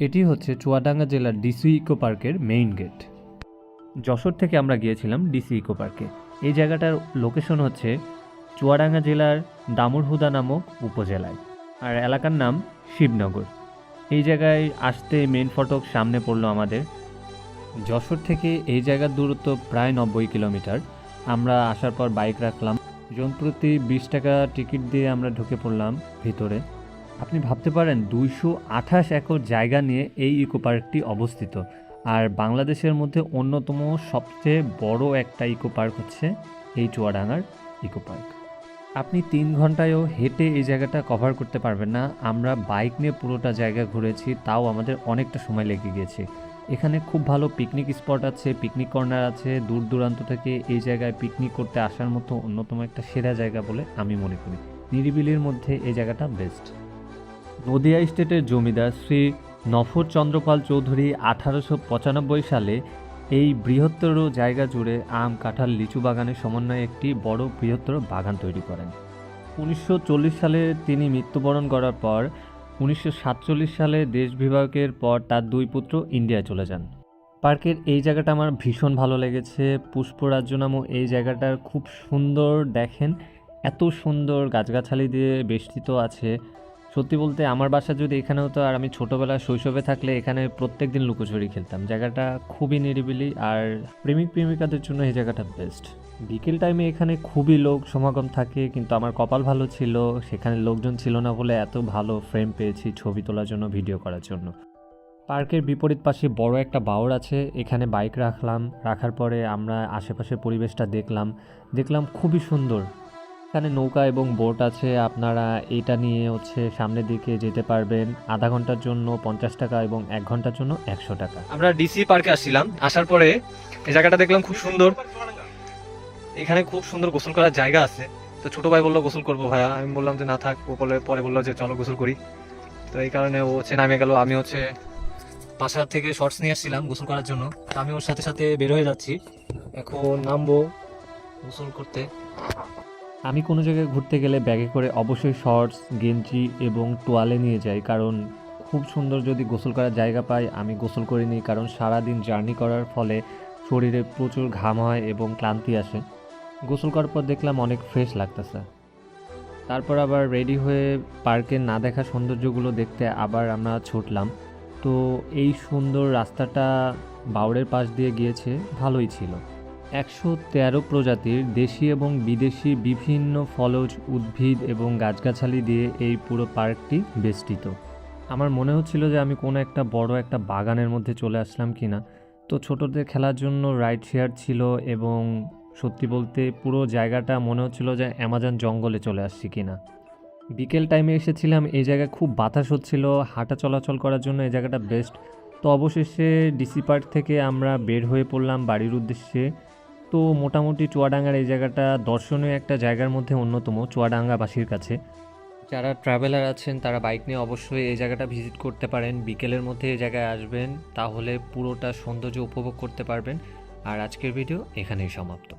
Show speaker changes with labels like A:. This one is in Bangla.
A: এটি হচ্ছে চুয়াডাঙ্গা জেলার ডিসি ইকো পার্কের মেইন গেট। যশোর থেকে আমরা গিয়েছিলাম ডিসি ইকো পার্কে। এই জায়গাটার লোকেশন হচ্ছে চুয়াডাঙ্গা জেলার দামুড়হুদা নামক উপজেলায়, আর এলাকার নাম শিবনগর। এই জায়গায় আসতে মেইন ফটক সামনে পড়লো আমাদের। যশোর থেকে এই জায়গার দূরত্ব প্রায় 90 কিলোমিটার। আমরা আসার পর বাইক রাখলাম, জন প্রতি 20 টাকা টিকিট দিয়ে আমরা ঢুকে পড়লাম ভিতরে। আপনি ভাবতে পারেন 228 একর জায়গা নিয়ে এই ইকো পার্কটি অবস্থিত, আর বাংলাদেশের মধ্যে অন্যতম সবচেয়ে বড় একটা ইকো পার্ক হচ্ছে এই চুয়াডাঙ্গার ইকো পার্ক। আপনি 3 ঘন্টায়ও হেঁটে এই জায়গাটা কভার করতে পারবেন না। আমরা বাইক নিয়ে পুরোটা জায়গা ঘুরেছি, তাও আমাদের অনেকটা সময় লেগে গিয়েছে। এখানে খুব ভালো পিকনিক স্পট আছে, পিকনিক কর্নার আছে। দূর দূরান্ত থেকে এই জায়গায় পিকনিক করতে আসার মতো অন্যতম একটা সেরা জায়গা বলে আমি মনে করি। নিরিবিলির মধ্যে এই জায়গাটা বেস্ট। নদিয়া স্টেটের জমিদার শ্রী নফর চন্দ্রপাল চৌধুরী 1895 সালে এই বৃহত্তর জায়গা জুড়ে আম, কাঁঠাল, লিচু বাগানের সমন্বয়ে একটি বড় বৃহত্তর বাগান তৈরি করেন। 1940 সালে তিনি মৃত্যুবরণ করার পর 1947 সালে দেশ বিভাগের পর তার 2 পুত্র ইন্ডিয়া চলে যান। পার্কের এই জায়গাটা আমার ভীষণ ভালো লেগেছে। পুষ্পরাজ্য নামক এই জায়গাটার খুব সুন্দর, দেখেন এত সুন্দর গাছগাছালি দিয়ে বেষ্টিত আছে। সত্যি বলতে আমার বাসা যদি এখানে হতো, আর আমি ছোটোবেলায় শৈশবে থাকলে এখানে প্রত্যেক দিন লুকোচুরি খেলতাম। জায়গাটা খুবই নিরিবিলি, আর প্রেমিক প্রেমিকাদের জন্য এই জায়গাটা বেস্ট। বিকেল টাইমে এখানে খুবই লোক সমাগম থাকে, কিন্তু আমার কপাল ভালো ছিল, সেখানে লোকজন ছিল না বলে এত ভালো ফ্রেম পেয়েছি ছবি তোলার জন্য, ভিডিও করার জন্য। পার্কের বিপরীত পাশে বড় একটা বাওর আছে, এখানে বাইক রাখলাম। রাখার পরে আমরা আশেপাশের পরিবেশটা দেখলাম খুবই সুন্দর। এখানে নৌকা এবং বোট আছে, আপনারা এটা নিয়ে সামনের দিকে যেতে পারবেন। আধা ঘন্টার জন্য 50 টাকা এবং 1 ঘন্টার জন্য 100 টাকা।
B: আমরা ডিসি পার্কে আসছিলাম, আসার পরে এই জায়গাটা দেখলাম খুব সুন্দর। এখানে খুব সুন্দর গোসল করার জায়গা আছে। তো ছোট ভাই বললো গোসল করবো ভাইয়া, আমি বললাম যে না থাক। ও পরে বললো যে চলো গোসল করি। তো এই কারণে ও নামে গেল। আমি বাসার থেকে শর্টস নিয়ে আসছিলাম গোসল করার জন্য। তো আমি ওর সাথে সাথে বের হয়ে যাচ্ছি, এখন নামবো গোসল করতে।
A: আমি কোনো জায়গায় ঘুরতে গেলে ব্যাগে করে অবশ্যই শর্টস, গেঞ্জি এবং তোয়ালে নিয়ে যাই, কারণ খুব সুন্দর যদি গোসল করার জায়গা পাই আমি গোসল করে নিই, কারণ সারাদিন জার্নি করার ফলে শরীরে প্রচুর ঘাম হয় এবং ক্লান্তি আসে। গোসল করার পর দেখলাম অনেক ফ্রেশ লাগতেছে। তারপর আবার রেডি হয়ে পার্কের না দেখা সৌন্দর্যগুলো দেখতে আবার আমরা ছুটলাম। তো এই সুন্দর রাস্তাটা বাওড়ের পাশ দিয়ে গিয়েছে, ভালোই ছিল। 113 প্রজাতির দেশি এবং বিদেশি বিভিন্ন ফলজ উদ্ভিদ এবং গাছগাছালি দিয়ে এই পুরো পার্কটি বেষ্টিত। আমার মনে হচ্ছিল যে আমি কোনো একটা বড় একটা বাগানের মধ্যে চলে আসলাম কিনা। তো ছোটদের খেলার জন্য রাইড শেয়ার ছিল, এবং সত্যি বলতে পুরো জায়গাটা মনে হচ্ছিল যে অ্যামাজন জঙ্গলে চলে আসছি কিনা। বিকেল টাইমে এসেছিলাম, এই জায়গায় খুব বাতাস হচ্ছিল, হাঁটা চলাচল করার জন্য এই জায়গাটা বেস্ট। তো অবশেষে ডিসি পার্ক থেকে আমরা বের হয়ে পড়লাম বাড়ির উদ্দেশ্যে। তো মোটামুটি চুয়াডাঙ্গার এই জায়গাটা দর্শনীয় একটা জায়গার মধ্যে অন্যতম চুয়াডাঙ্গাবাসীর কাছে। যারা ট্রাভেলার আছেন তারা বাইক নিয়ে অবশ্যই এই জায়গাটা ভিজিট করতে পারেন। বিকেলের মধ্যে এই জায়গায় আসবেন, তাহলে পুরোটা সৌন্দর্য উপভোগ করতে পারবেন। আর আজকের ভিডিও এখানেই সমাপ্ত।